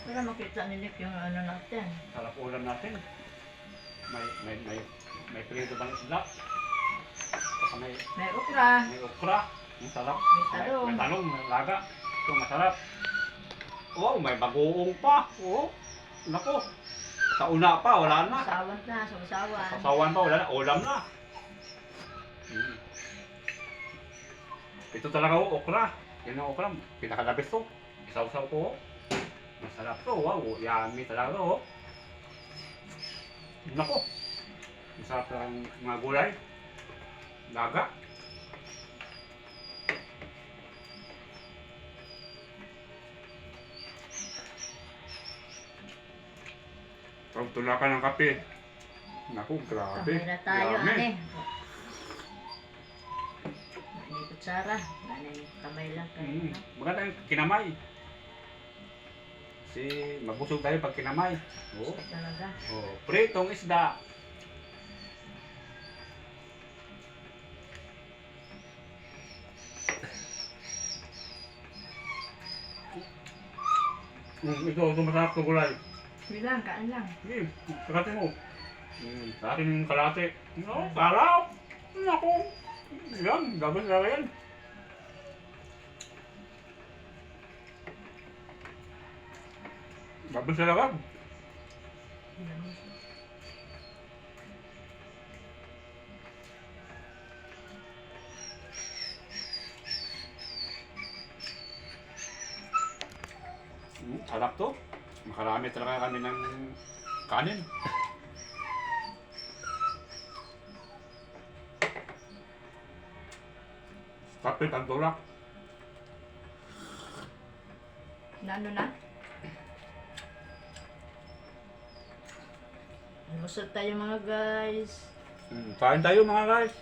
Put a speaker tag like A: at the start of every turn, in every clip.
A: Para makita ni Nick yung ano natin.
B: Sarap ulam natin. May prito bang isda. Saka
A: May okra.
B: may okra. Ang sarap.
A: May talong.
B: May talong, may laga. Ito masarap. Oh, may bagoong pa. Oh, nako. Sa una pa, wala na.
A: Sawan na, sausawan.
B: Sasawan pa, wala na. Ulam na. Ito talaga okra. Yan ang okra. Pinakalabis to. Isaw-saw ko. Masarap to. Wow, yummy talaga to. Nako. Masarap ng mga gulay. Laga. Pag tulakan ng kape. Naku, grabe.
A: Kamay na tayo,
B: Yummy.
A: ane. May kutsara. Kamay lang kayo.
B: Maganda yung kinamay. Kasi mabusog tayo pag kinamay. Oh.
A: Talaga.
B: Oh, pritong isda. Ito masarap to gulay.
A: Bilang, kain lang.
B: Sige, kalate mo. Sa akin yung kalate. No, sarap! Naku! Yan, gabas na yan. Gabas na lang. Sarap to. Makarami talaga kami ng kanin. Kapit ang tulak.
A: Ano na? Lumusot tayo mga guys.
B: Kain tayo mga guys.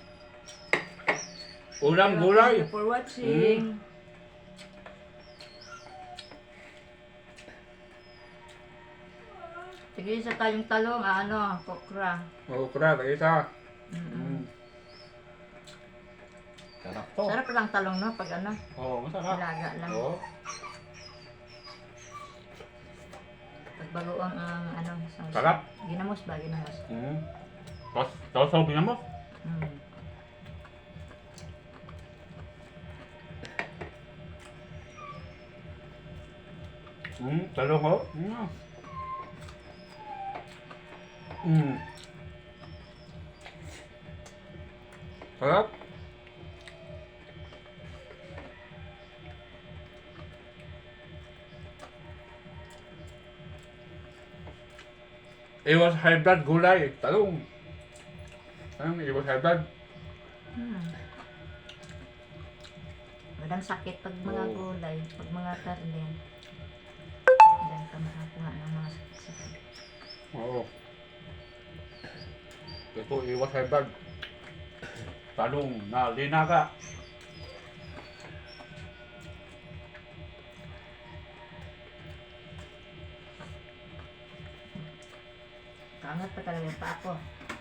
B: Ulam gulay.
A: Thank you for watching. Sige, isa tayong talong, okra.
B: Okra, isa. Sarap to.
A: Sarap lang talong, no? Pag
B: Oo, masarap.
A: ilaga lang.
B: Oo.
A: Pag bagoong sauce.
B: Sarap.
A: Ginamos ba? Ginamos.
B: Tapos, sausawin mo. Talong ko. Sarap. Iwas high blood gulay. Talong. Iwas high blood.
A: Madang sakit pag mga
B: Oo.
A: gulay, pag mga karne. Diyan ka makakuha ng mga sakit.
B: Oo. Ito, iwas high blood. Talong na linaga.
A: Kaangat pa talaga yung paa ko.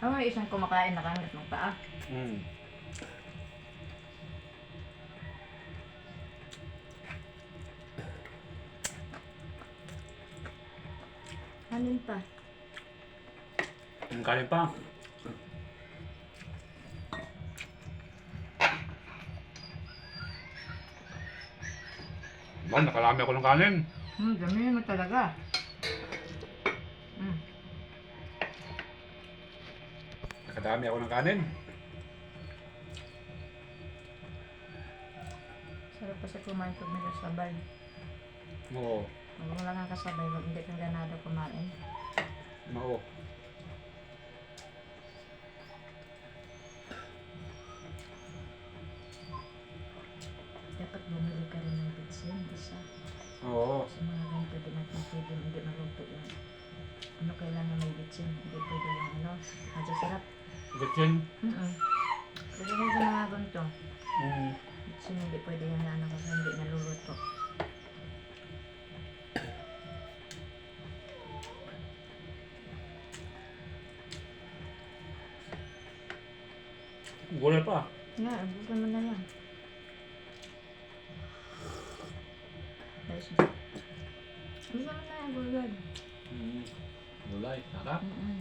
A: May isang kumakain na kaangat ng paa. Kanin pa.
B: Kanin pa. Nakalami ako ng kanin.
A: Dami mo talaga.
B: Nakadami ako ng kanin.
A: Sarap kasi kumain pag may kasabay.
B: Oo.
A: Pag wala kang kasabay, wag hindi kang ganado kumain.
B: Oo.
A: Dapat bumili ka rin ng bitsin, isa.
B: Oo.
A: Sa mga ganito, di natin pwede hindi maluto yan. Ano kailangan may bitsin? Hindi pwede yung masasarap.
B: Bitsin.
A: Pwede rin sa mga ganito.
B: Mm.
A: Bitsin hindi pwede yung kasi hindi naluluto.
B: Gulay pa.
A: Nga, abutan mo na yan. Guys, Masarap na yan, gulay.
B: Gulay, sarap.
A: Mm-mm.